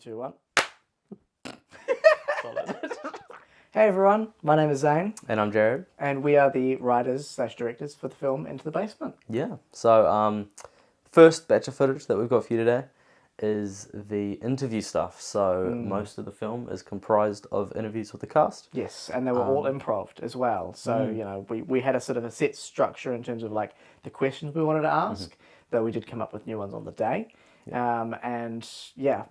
2, 1. Hey everyone, my name is Zane. And I'm Jarod. And we are the writers/directors for the film Into the Basement. Yeah. So, first batch of footage that we've got for you today is the interview stuff. So, most of the film is comprised of interviews with the cast. Yes, and they were all improv as well. So, you know, we had a sort of a set structure in terms of like the questions we wanted to ask, though we did come up with new ones on the day. And yeah,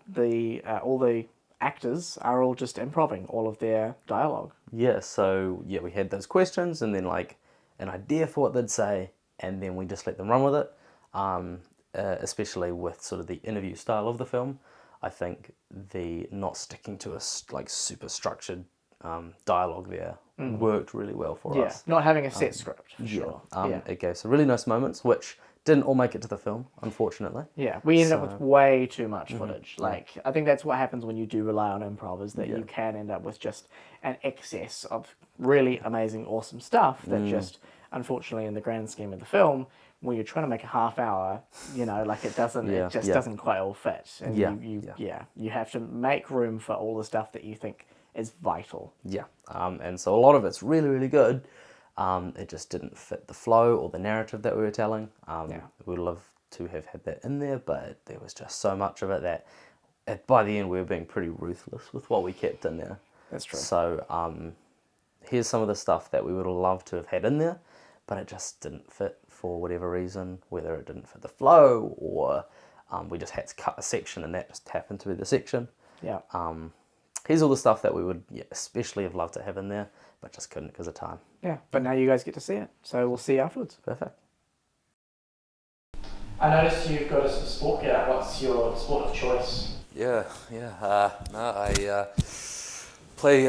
all the actors are all just improving all of their dialogue. Yeah. So, yeah, we had those questions and then like an idea for what they'd say, and then we just let them run with it. Especially with sort of the interview style of the film, I think the not sticking to a like super structured dialogue there worked really well for us. Not having a set script, for sure. It gave some really nice moments, which didn't all make it to the film, unfortunately. Yeah, we ended up with way too much footage. Like, I think that's what happens when you do rely on improv, is that you can end up with just an excess of really amazing, awesome stuff that just, unfortunately, in the grand scheme of the film, when you're trying to make a half hour, you know, like it just doesn't quite all fit. And you have to make room for all the stuff that you think is vital. Yeah, and so a lot of it's really, really good. It just didn't fit the flow or the narrative that we were telling. We'd love to have had that in there, but there was just so much of it that by the end we were being pretty ruthless with what we kept in there. That's true. So here's some of the stuff that we would have loved to have had in there, but it just didn't fit for whatever reason, whether it didn't fit the flow or we just had to cut a section and that just happened to be the section. Yeah. Here's all the stuff that we would especially have loved to have in there, but just couldn't because of time. Yeah, but now you guys get to see it, so we'll see you afterwards. Perfect. I noticed you've got a sport gear. What's your sport of choice? I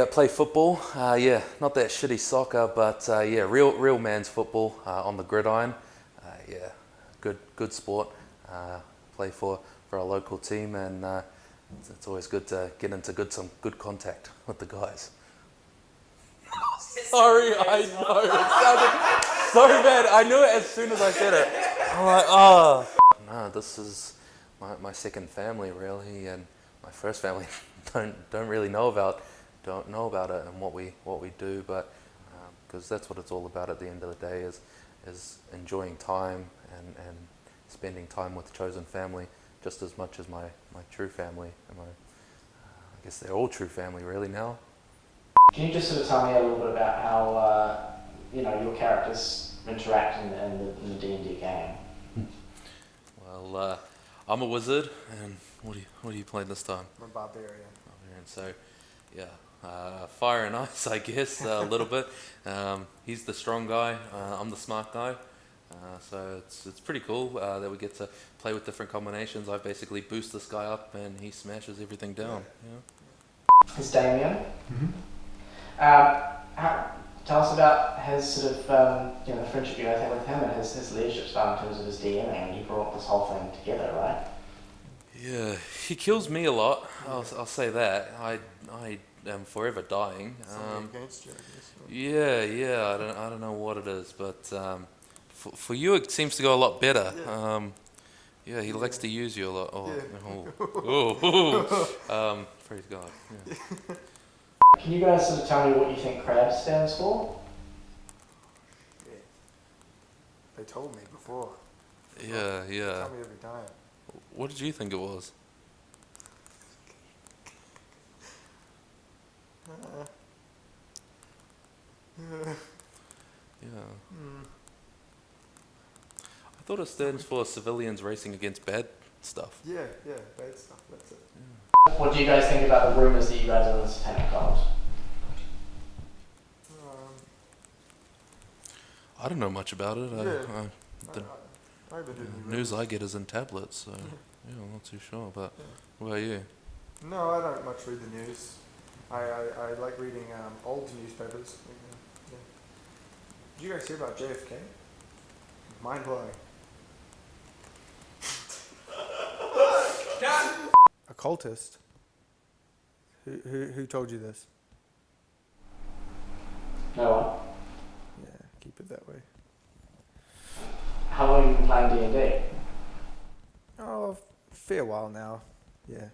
play football. Not that shitty soccer, but real man's football on the gridiron. Good sport. Play for our local team, and it's always good to get into some good contact with the guys. Sorry, I know it sounded so bad. I knew it as soon as I said it. I'm like, oh. No, this is my second family really, and my first family don't really know about it and what we do, but because that's what it's all about at the end of the day is enjoying time and spending time with chosen family just as much as my true family and I guess they're all true family really now. Can you just sort of tell me a little bit about how your characters interact in the D&D game? Well, I'm a wizard, and what are you playing this time? I'm a barbarian. So, fire and ice, I guess, a little bit. He's the strong guy. I'm the smart guy. So it's pretty cool that we get to play with different combinations. I basically boost this guy up, and he smashes everything down. Yeah. It's Damien. Tell us about his sort of the friendship you guys had with him and his leadership style in terms of his DMing, and he brought this whole thing together, right? Yeah, he kills me a lot. I'll say that. I am forever dying. Something against you, I guess. Yeah. I don't know what it is, but for you it seems to go a lot better. Yeah. He likes to use you a lot. Praise God. Yeah. Can you guys sort of tell me what you think CRAB stands for? Yeah. They told me before. Yeah. They tell me every time. What did you think it was? I thought it stands for civilians racing against bad stuff. Yeah, bad stuff, that's it. What do you guys think about the rumours that you guys are in the satanic cult? I don't know much about it. The I haven't heard any news rumors. I get is in tablets, so I'm not too sure. But what about you? No, I don't much read the news. I like reading old newspapers. Yeah. Did you guys hear about JFK? Mind blowing. A cultist? Who told you this? No one. Yeah, keep it that way. How long have you been playing D&D? Oh, fair while now. Yeah.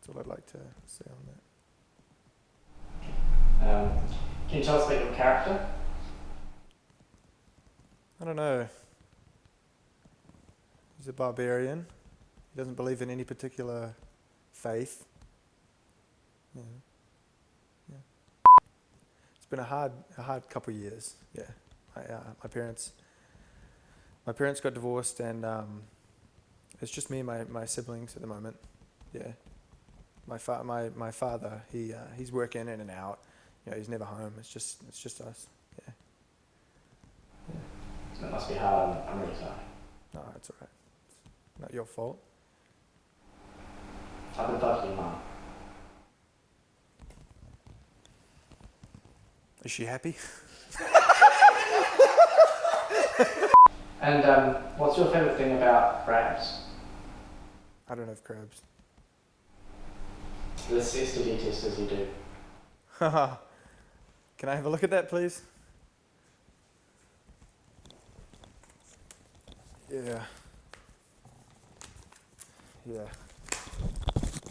That's all I'd like to say on that. Can you tell us about your character? I don't know. He's a barbarian. He doesn't believe in any particular faith. Yeah. It's been a hard couple of years. Yeah. My parents got divorced, and it's just me and my siblings at the moment. Yeah. My father, he's working in and out. He's never home. It's just us. Yeah. That must be hard. I'm really sorry. No, it's all right. It's not your fault. I've been talking to your mum. Is she happy? And what's your favourite thing about crabs? I don't have crabs. The custody test as you do. Can I have a look at that, please? Yeah.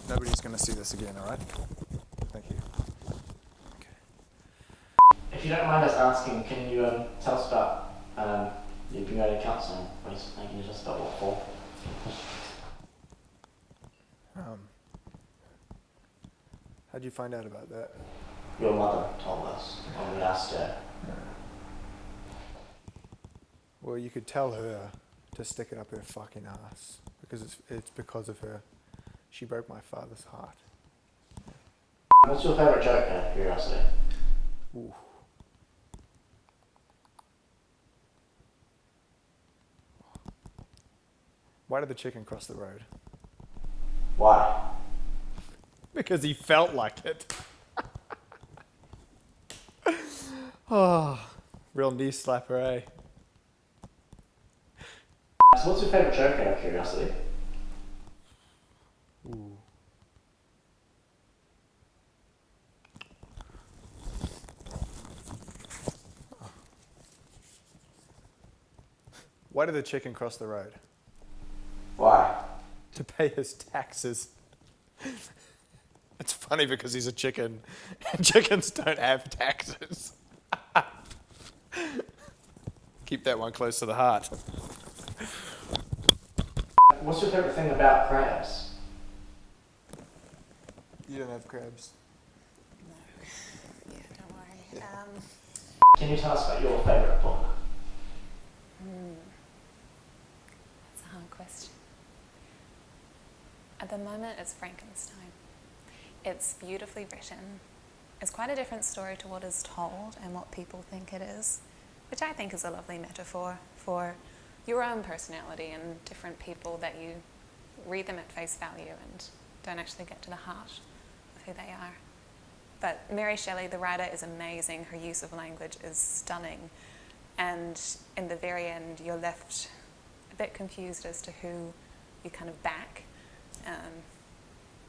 Nobody's going to see this again, all right? Thank you. Okay. If you don't mind us asking, can you tell us about you've been going to counselling recently? Can you tell us about what for? How'd you find out about that? Your mother told us when we asked her. Well, you could tell her to stick it up her fucking ass, because it's because of her. She broke my father's heart. What's your favourite joke out of curiosity? Ooh. Why did the chicken cross the road? Why? Because he felt like it. Oh, real knee slapper, eh? So what's your favourite joke out of curiosity? Ooh. Why did the chicken cross the road? Why? To pay his taxes. It's funny because he's a chicken, and chickens don't have taxes. Keep that one close to the heart. What's your favourite thing about crabs? You don't have crabs. No. Yeah, don't worry. Can you tell us about your favourite book? That's a hard question. At the moment, it's Frankenstein. It's beautifully written. It's quite a different story to what is told and what people think it is, which I think is a lovely metaphor for your own personality and different people that you read them at face value and don't actually get to the heart of who they are. But Mary Shelley, the writer, is amazing. Her use of language is stunning. And in the very end, you're left a bit confused as to who you kind of back,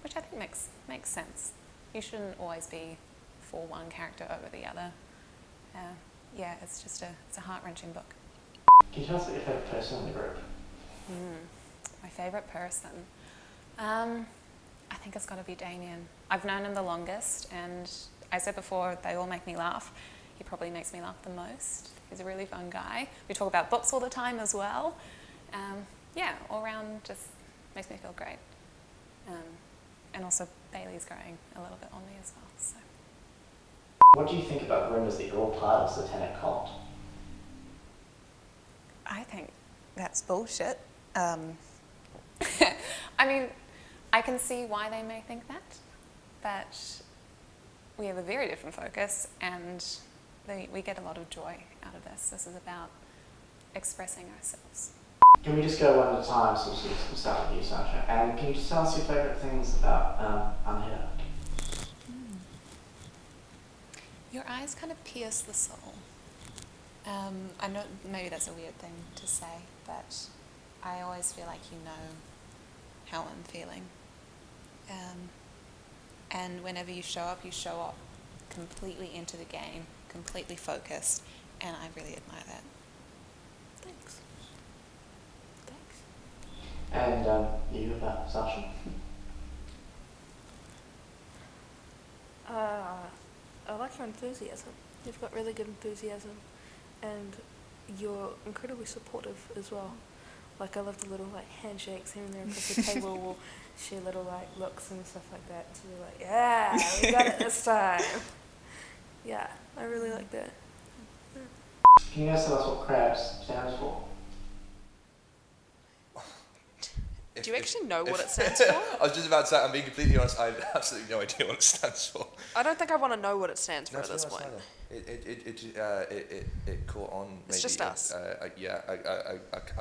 which I think makes sense. You shouldn't always be for one character over the other. Yeah, it's a heart-wrenching book. Can you tell us about your favourite person in the group? My favourite person? I think it's got to be Damien. I've known him the longest, and I said before, they all make me laugh. He probably makes me laugh the most. He's a really fun guy. We talk about books all the time as well. Yeah, all around just makes me feel great. And also Bailey's growing a little bit on me as well. So. What do you think about the rumours that you're all part of Satanic Cult? I think that's bullshit. I mean, I can see why they may think that, but we have a very different focus, and we get a lot of joy out of this. This is about expressing ourselves. Can we just go one at a time, so we'll start with you, Sasha. And can you just tell us your favourite things about Unheard? Your eyes kind of pierce the soul. I know maybe that's a weird thing to say, but I always feel like you know how I'm feeling. And whenever you show up completely into the game, completely focused, and I really admire that. Thanks. And you about Sasha? for enthusiasm. You've got really good enthusiasm, and you're incredibly supportive as well. Like, I love the little like handshakes here and there across the table. We'll share little like looks and stuff like that to be like, yeah, we got it this time. Yeah, I really like that. Can you guys tell us what crabs stands for? Do you actually know what it stands for? I was just about to say, I'm being completely honest, I have absolutely no idea what it stands for. I don't think I want to know what it stands for at this point. It caught on maybe It's just us. a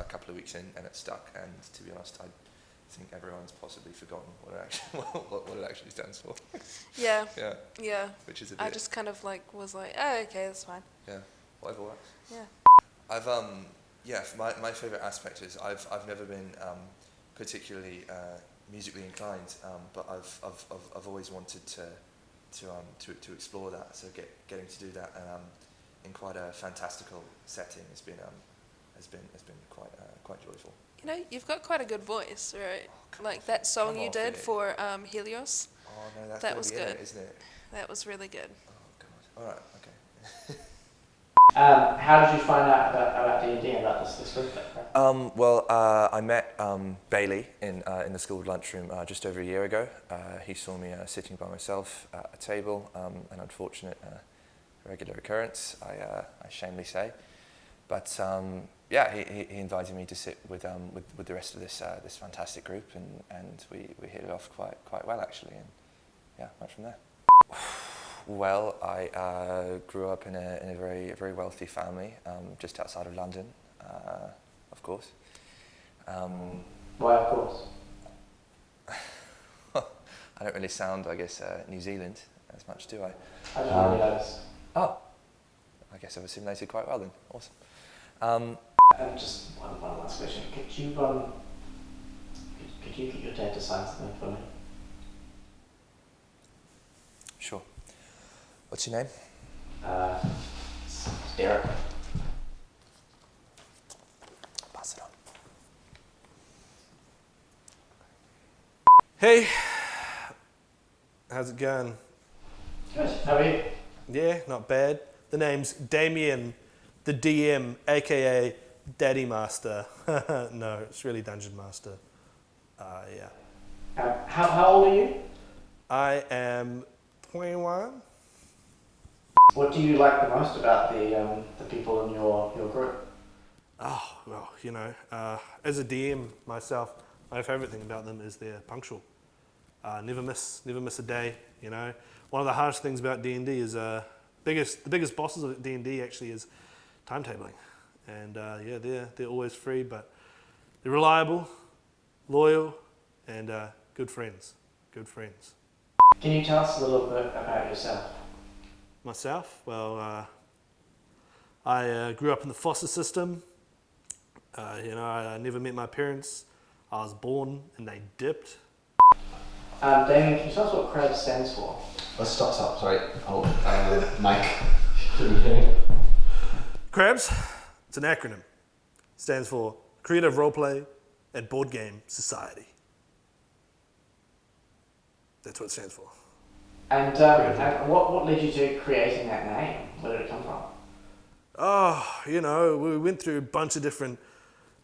couple of weeks in, and it stuck, and to be honest, I think everyone's possibly forgotten what it actually what it actually stands for. Yeah. Yeah. Yeah. Which is a bit. I just kind of like was like, oh, okay, that's fine. Yeah. Whatever works. Yeah. I've my favourite aspect is I've never been particularly musically inclined, but I've always wanted to explore that. So getting to do that in quite a fantastical setting has been quite joyful. You know, you've got quite a good voice, right? Oh, like that song you did it. for Helios. Oh no, that's That gotta was be in good. it, isn't it? That was really good. Oh god. All right. Okay. How did you find out about D&D, about this group? Well, I met Bailey in the school lunchroom just over a year ago. He saw me sitting by myself at a table, an unfortunate regular occurrence, I shamefully say. But yeah, he invited me to sit with the rest of this fantastic group, and we hit it off quite well actually, and yeah, went from there. Well, I grew up in a very wealthy family, just outside of London, of course. Why, of course? I don't really sound, I guess, New Zealand as much, do I? I didn't really notice. Oh, I guess I've assimilated quite well then. Awesome. And just one last question. Could you get your dad to sign something for me? Sure. What's your name? It's Derek. Pass it on. Hey, how's it going? Good. How are you? Yeah, not bad. The name's Damien, the DM, aka Daddy Master. No, it's really Dungeon Master. Yeah. How old are you? I am 21. What do you like the most about the people in your group? Oh, well, you know, as a DM myself, my favourite thing about them is they're punctual. Never miss a day, you know. One of the hardest things about D&D is the biggest bosses of D&D actually is timetabling. And yeah, they're always free, but they're reliable, loyal, and good friends. Good friends. Can you tell us a little bit about yourself? Myself, well, I grew up in the foster system. You know, I never met my parents. I was born and they dipped. Damien, can you tell us what CRAB stands for? Stop, sorry. Oh, Mike. CRABS, it's an acronym. Stands for Creative Roleplay and Board Game Society. That's what it stands for. And what led you to creating that name? Where did it come from? Oh, you know, we went through a bunch of different,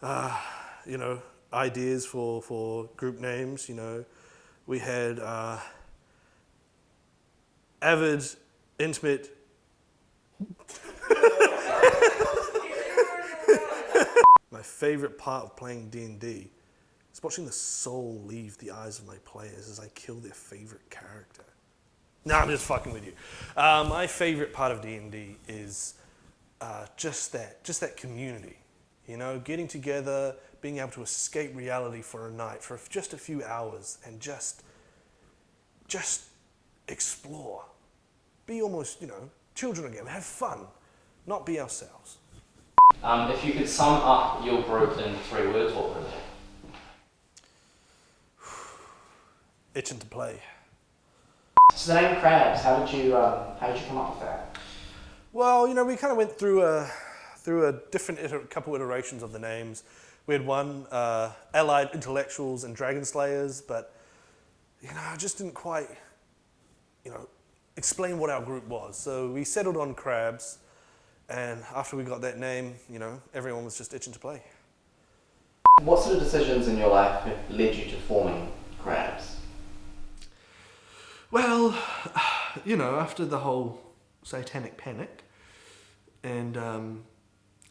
you know, ideas for group names. You know, we had avid, intimate. My favorite part of playing D&D is watching the soul leave the eyes of my players as I kill their favorite character. No, I'm just fucking with you. My favorite part of D&D is just that community. You know, getting together, being able to escape reality for a night, for just a few hours, and just explore. Be almost, you know, children again. Have fun, not be ourselves. If you could sum up your group in 3 words, what would it be? Itching to play. So the name Crabs, how did you come up with that? Well, you know, we kind of went through a different couple iterations of the names. We had one, Allied Intellectuals and Dragon Slayers, but, you know, I just didn't quite, you know, explain what our group was. So we settled on crabs, and after we got that name, you know, everyone was just itching to play. What sort of decisions in your life have led you to forming Crabs? Well, you know, after the whole satanic panic and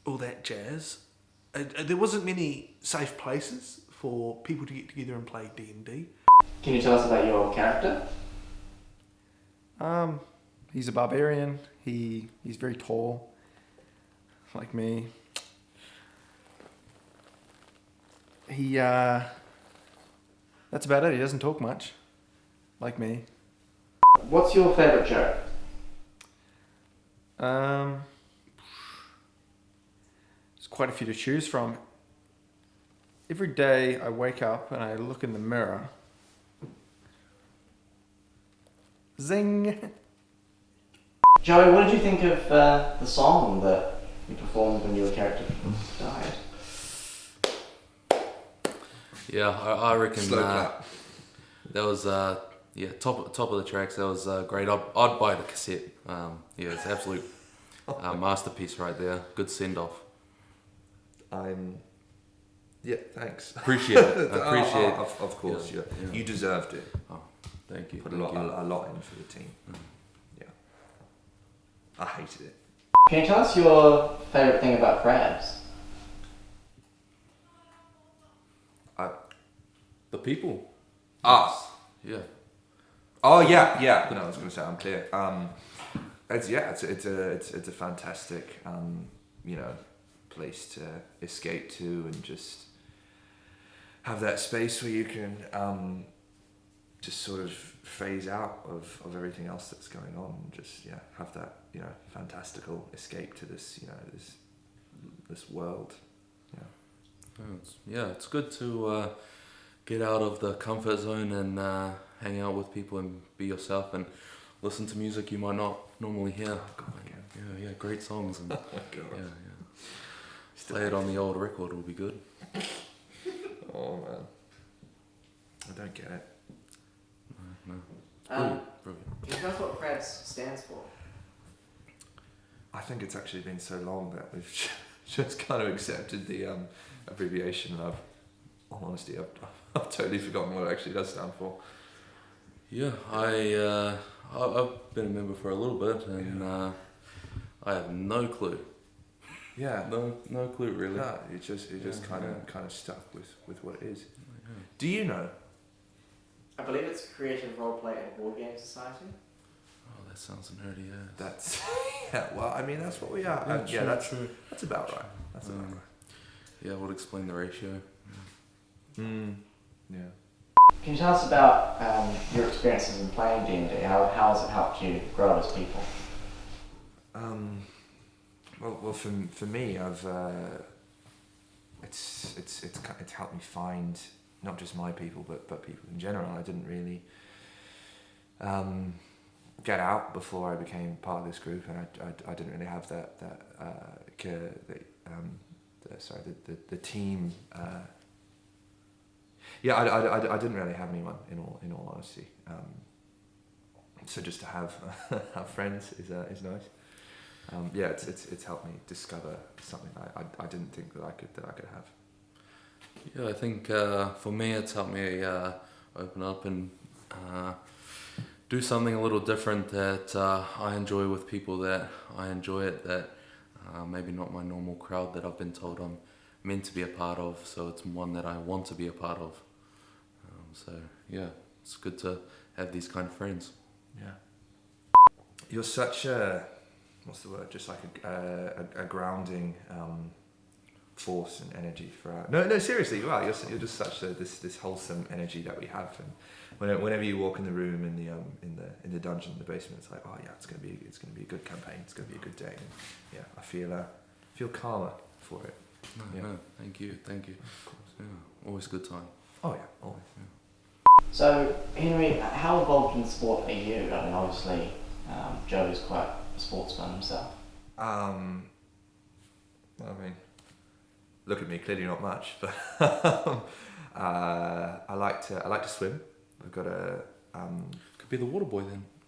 all that jazz, there wasn't many safe places for people to get together and play D&D. Can you tell us about your character? He's a barbarian. He's very tall, like me. That's about it. He doesn't talk much, like me. What's your favourite joke? There's quite a few to choose from. Every day I wake up and I look in the mirror. Zing! Joey, what did you think of the song that you performed when your character died? Yeah, I reckon Slow clap. that was top of the tracks. That was great. I'd buy the cassette. Yeah, it's absolute masterpiece right there. Good send off. Yeah, thanks. Appreciate it. I appreciate it. Of course, Yeah, yeah. yeah. You deserved it. Oh, thank you. Put thank you. a lot in for the team. Yeah. I hated it. Can you tell us your favourite thing about Crabs? The people. Us. Yeah. Oh yeah. No, I was going to say I'm clear. It's a fantastic place to escape to and just have that space where you can just sort of phase out of everything else that's going on and just have that fantastical escape to this this world. It's good to get out of the comfort zone and hang out with people and be yourself and listen to music you might not normally hear. Great songs and play it on the old record will be good. Oh man, I don't get it. No. Can Brilliant. you tell us what Crabs stands for? I think it's actually been so long that we've just kind of accepted the abbreviation, and in all honesty, I've totally forgotten what it actually does stand for. Yeah, I've been a member for a little bit and I have no clue. Yeah. No clue really. No, it just kind of stuck with what it is. Yeah. Do you know? I believe it's Creative Roleplay and Board Game Society. Oh, that sounds nerdy. Yeah. That's well, I mean that's what we are. True. That's about right. That's about right. Yeah, I would explain the ratio. Yeah. Can you tell us about your experiences in playing D&D? How has it helped you grow as people? Well, for me, I've it's helped me find not just my people, but people in general. I didn't really get out before I became part of this group, and I didn't really have the team. I didn't really have anyone in all honesty. So just to have friends is nice. It's helped me discover something I didn't think that I could have. Yeah, I think for me it's helped me open up and do something a little different that I enjoy with people that I enjoy it, that maybe not my normal crowd that I've been told I'm meant to be a part of, so it's one that I want to be a part of. It's good to have these kind of friends. Yeah. You're such what's the word? Just like a grounding force and energy for our... No, seriously, you are. You're just such this wholesome energy that we have, and whenever you walk in the room in the dungeon, in the basement, it's like, oh yeah, it's gonna be a good campaign. It's gonna be a good day. And I feel calmer for it. No, thank you. Of course. Yeah, always a good time. Oh yeah, always. Yeah. So, Henry, how involved in sport are you? I mean, obviously, Joey's quite a sportsman himself. I mean, look at me. Clearly not much, but I like to swim. I've got a could be the water boy then.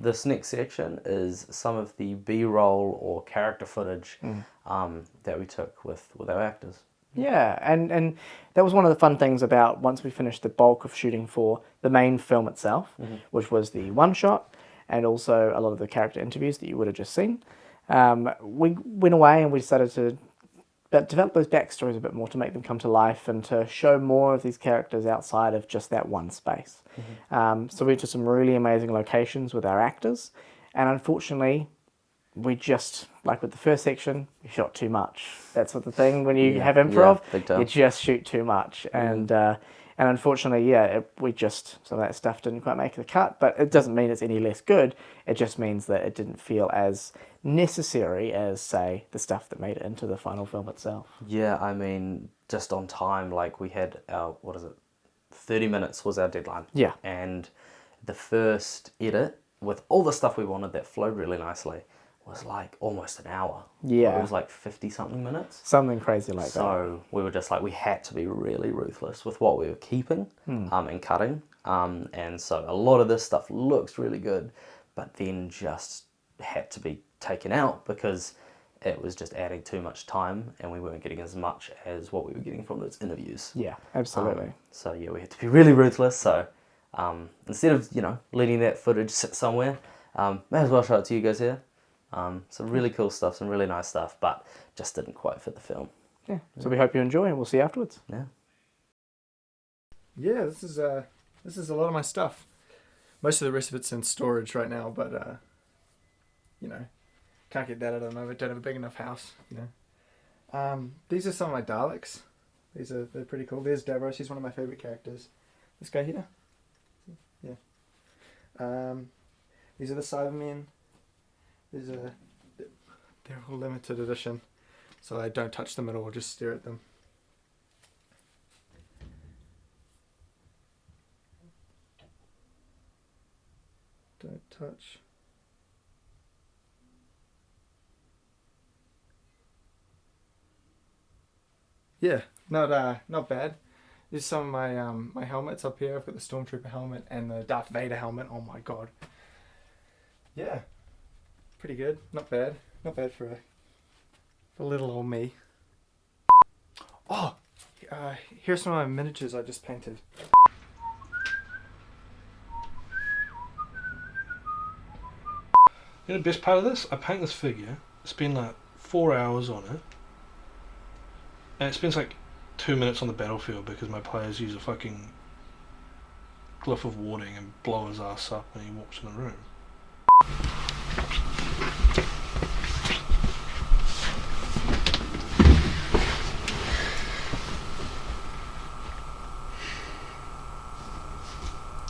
This next section is some of the B-roll or character footage that we took with our actors. Yeah, and that was one of the fun things about once we finished the bulk of shooting for the main film itself, which was the one shot, and also a lot of the character interviews that you would have just seen. We went away and we decided to develop those backstories a bit more to make them come to life and to show more of these characters outside of just that one space. So we went to some really amazing locations with our actors, and unfortunately, we just, like with the first section, we shot too much. That's what the thing when you have improv, you just shoot too much. And unfortunately, some of that stuff didn't quite make the cut, but it doesn't mean it's any less good. It just means that it didn't feel as necessary as, say, the stuff that made it into the final film itself. Yeah, I mean, just on time, like we had our, 30 minutes was our deadline. Yeah. And the first edit, with all the stuff we wanted that flowed really nicely, was like almost an hour. Yeah. It was like 50-something minutes. Something crazy like that. So we were just like, we had to be really ruthless with what we were keeping and cutting. And so a lot of this stuff looks really good, but then just had to be taken out because it was just adding too much time and we weren't getting as much as what we were getting from those interviews. Yeah, absolutely. So yeah, we had to be really ruthless. So instead of, letting that footage sit somewhere, may as well show it to you guys here. Some really cool stuff, some really nice stuff, but just didn't quite fit the film. Yeah. So we hope you enjoy and we'll see you afterwards. Yeah. Yeah, this is a lot of my stuff. Most of the rest of it's in storage right now, but can't get that out of the moment. Don't have a big enough house, These are some of my Daleks. They're pretty cool. There's Deborah. She's one of my favorite characters. This guy here. Yeah. These are the Cybermen. They're all limited edition, so I don't touch them at all. Just stare at them. Don't touch. Yeah, not bad. There's some of my my helmets up here. I've got the Stormtrooper helmet and the Darth Vader helmet. Oh my god. Yeah, pretty good. Not bad. Not bad for little old me. Oh, here's some of my miniatures I just painted. The best part of this, I paint this figure, spend like 4 hours on it, and it spends like 2 minutes on the battlefield because my players use a fucking glyph of warding and blow his ass up when he walks in the room.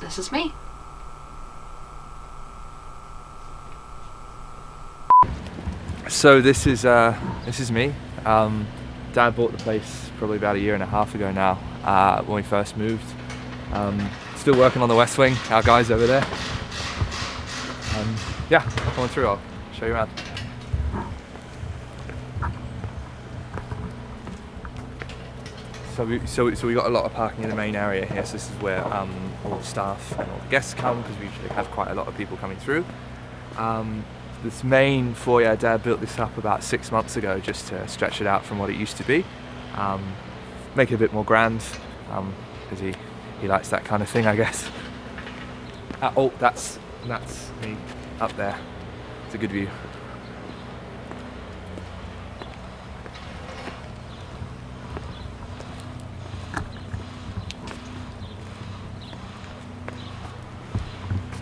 This is me. So this is me. Dad bought the place probably about 1.5 years ago now, when we first moved. Still working on the West Wing, our guys over there. Yeah, come on through, I'll show you around. So we got a lot of parking in the main area here, so this is where all the staff and all the guests come, because we usually have quite a lot of people coming through. This main foyer, Dad built this up about 6 months ago just to stretch it out from what it used to be. Make it a bit more grand, because he likes that kind of thing, I guess. Oh, that's me up there. It's a good view.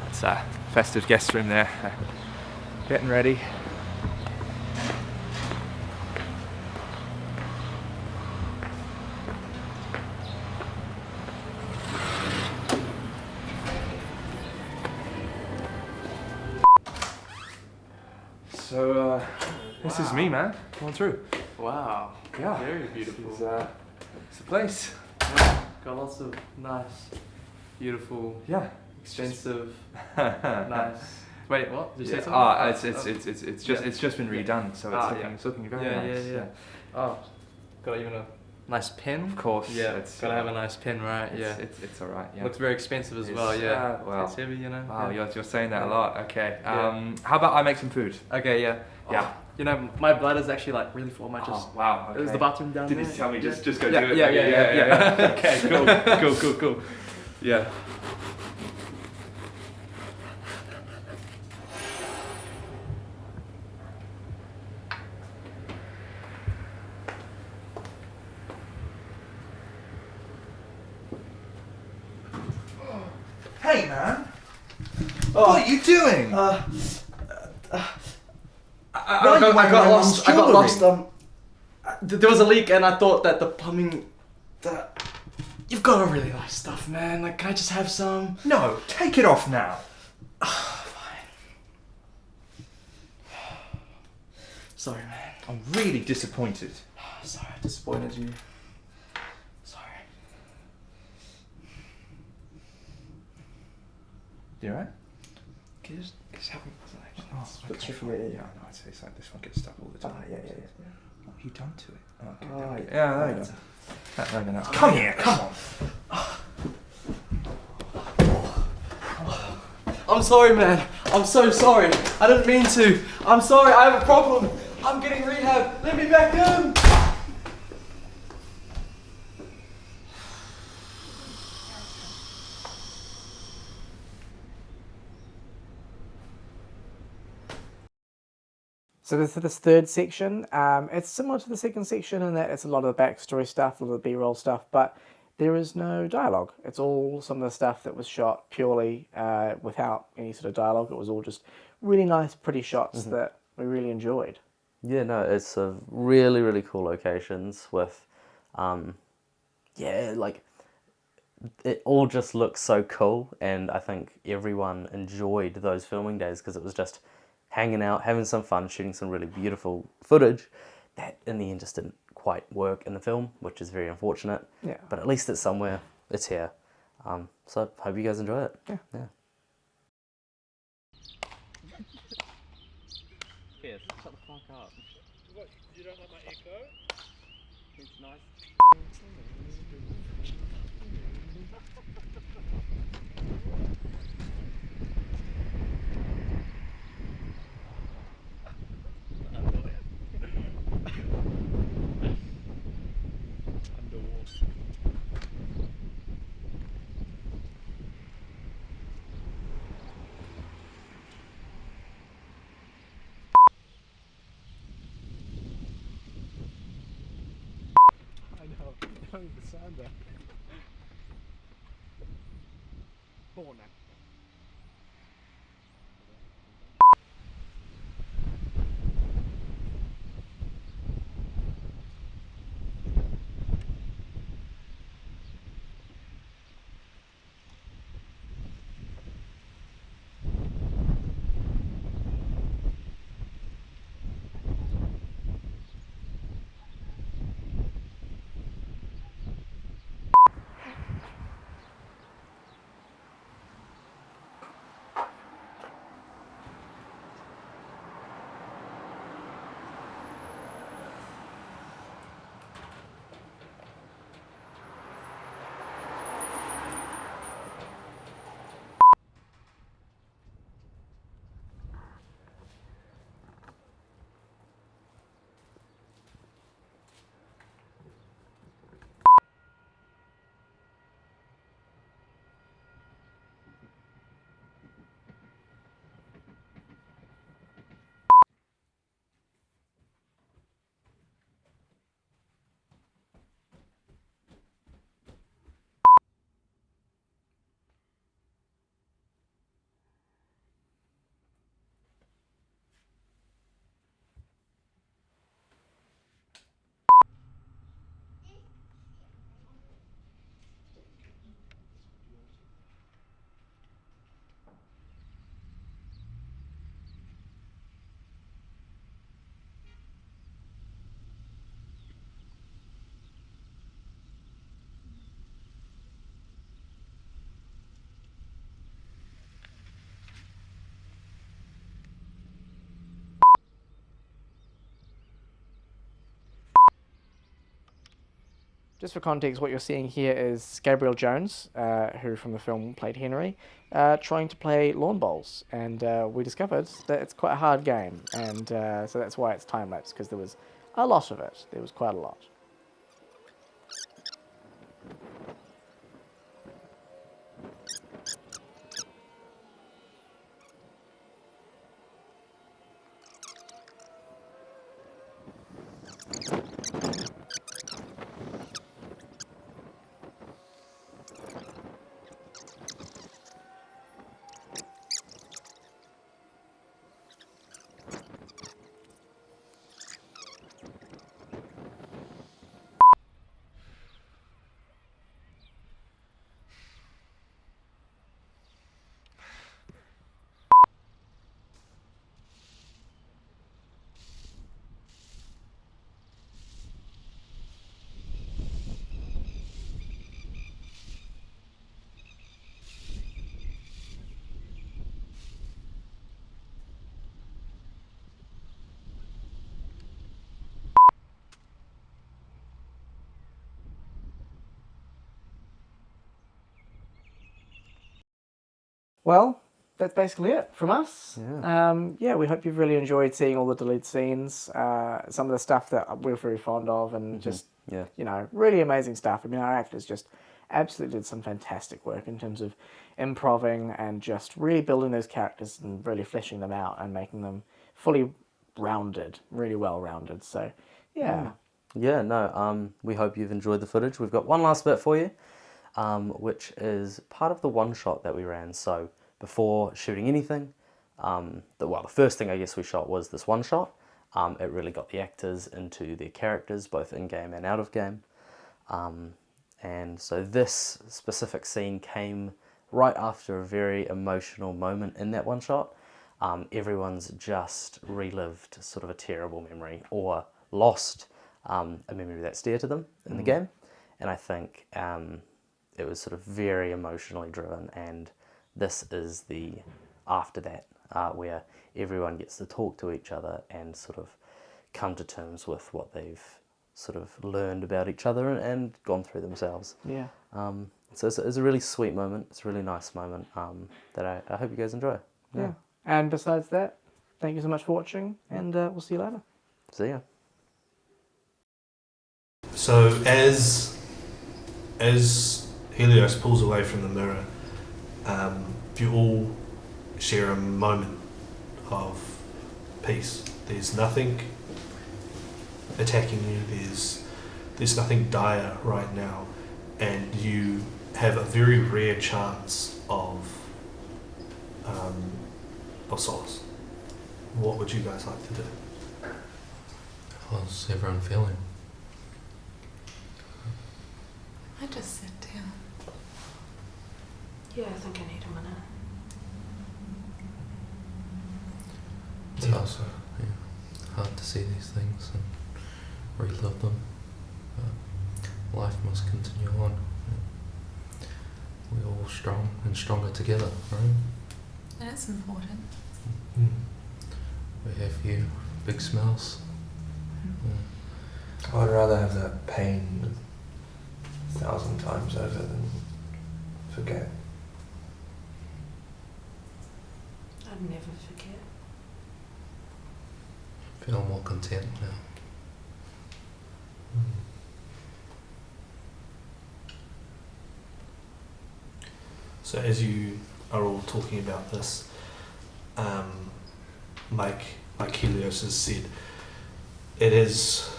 That's a festive guest room there. Getting ready. So, this is me, man. Come on through. Wow. Yeah. Very beautiful. It's the place. Yeah. Got lots of nice, beautiful, Yeah. expensive, nice. Wait, what? Did you Yeah. say something? It's just been redone, so it's looking very nice. Oh, got even a Nice pen. Of course. Yeah, it's gotta have a nice pen, right? It's all right. Yeah. Looks very expensive as It's, well. Yeah. well, It's heavy, you know. Wow, Yeah. you're saying that a lot. Okay. Yeah. How about I make some food? Okay. Yeah. Yeah. Oh, you know, my bladder's actually like really full. I might just. Oh, wow. Okay. There's the bathroom down there. Did you tell me just go Yeah, do it? yeah, Okay, yeah. Okay. Cool. Yeah. Hey man, what are you doing? I got lost. There was a leak, and I thought that the plumbing. You've got a really nice stuff, man. Like, can I just have some? No, take it off now. Fine. Sorry, man. I'm really disappointed. Sorry, I disappointed you. Sorry. You alright? Can you just have me? Oh, okay. Yeah, no, it's like this one gets stuck all the time. Yeah. What have you done to it? Okay. Oh, Yeah, there you go. No. Come here, come on. I'm sorry, man. I'm so sorry. I didn't mean to. I'm sorry. I have a problem. I'm getting rehab. Let me back in. So this third section, it's similar to the second section in that it's a lot of the backstory stuff, a lot of the B-roll stuff, but there is no dialogue. It's all some of the stuff that was shot purely without any sort of dialogue. It was all just really nice, pretty shots that we really enjoyed. Yeah, no, it's a really, really cool locations with, like, it all just looks so cool, and I think everyone enjoyed those filming days because it was just hanging out, having some fun, shooting some really beautiful footage that in the end just didn't quite work in the film, which is very unfortunate. Yeah. But at least it's somewhere, it's here. So hope you guys enjoy it. Yeah. Yes, shut the fuck up. What, you don't like my echo? It's nice. I know, I don't even sound that. Born now. just for context, what you're seeing here is Gabriel Jones, who from the film played Henry, trying to play lawn bowls, and we discovered that it's quite a hard game, and so that's why it's time-lapse, because there was a lot of it. There was quite a lot. Well, that's basically it from us. Yeah, we hope you've really enjoyed seeing all the deleted scenes, some of the stuff that we're very fond of, and just, you know, really amazing stuff. I mean, our actors just absolutely did some fantastic work in terms of improving and just really building those characters and really fleshing them out and making them fully rounded, really well rounded. So, yeah. Yeah, no, we hope you've enjoyed the footage. We've got one last bit for you, which is part of the one shot that we ran. So before shooting anything, the first thing I guess we shot was this one shot. It really got the actors into their characters, both in-game and out of game. And so this specific scene came right after a very emotional moment in that one shot. Everyone's just relived sort of a terrible memory or lost a memory that's dear to them in the game. And I think it was sort of very emotionally driven, and this is the after that where everyone gets to talk to each other and sort of come to terms with what they've sort of learned about each other and gone through themselves. Yeah. So it's a really sweet moment. It's a really nice moment that I hope you guys enjoy. Yeah. And besides that, thank you so much for watching, and we'll see you later. See ya. So as Helios pulls away from the mirror, you all share a moment of peace. There's nothing attacking you. There's nothing dire right now, and you have a very rare chance of solace. What would you guys like to do? How's everyone feeling? I just sit down. Yeah, I think I need a minute. It's also hard to see these things and relive them. But life must continue on. We're all strong and stronger together, right? And it's important. We have you, big smells. I'd rather have that pain 1,000 times over than forget. I'd never forget. Feel more content now. So as you are all talking about this, like Helios has said, it is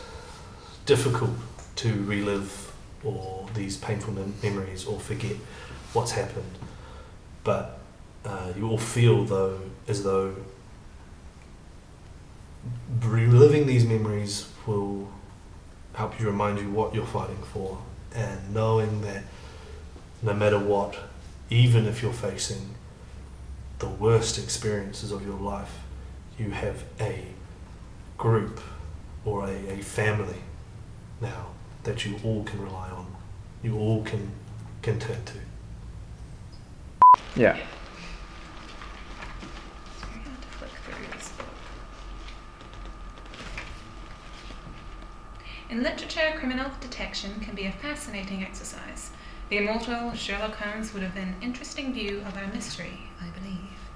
difficult to relive or these painful memories or forget what's happened, but you all feel as though reliving these memories will help you remind you what you're fighting for, and knowing that no matter what, even if you're facing the worst experiences of your life, you have a group or a family now that you all can rely on, you all can turn to. Yeah. In literature, criminal detection can be a fascinating exercise. The immortal Sherlock Holmes would have an interesting view of our mystery, I believe.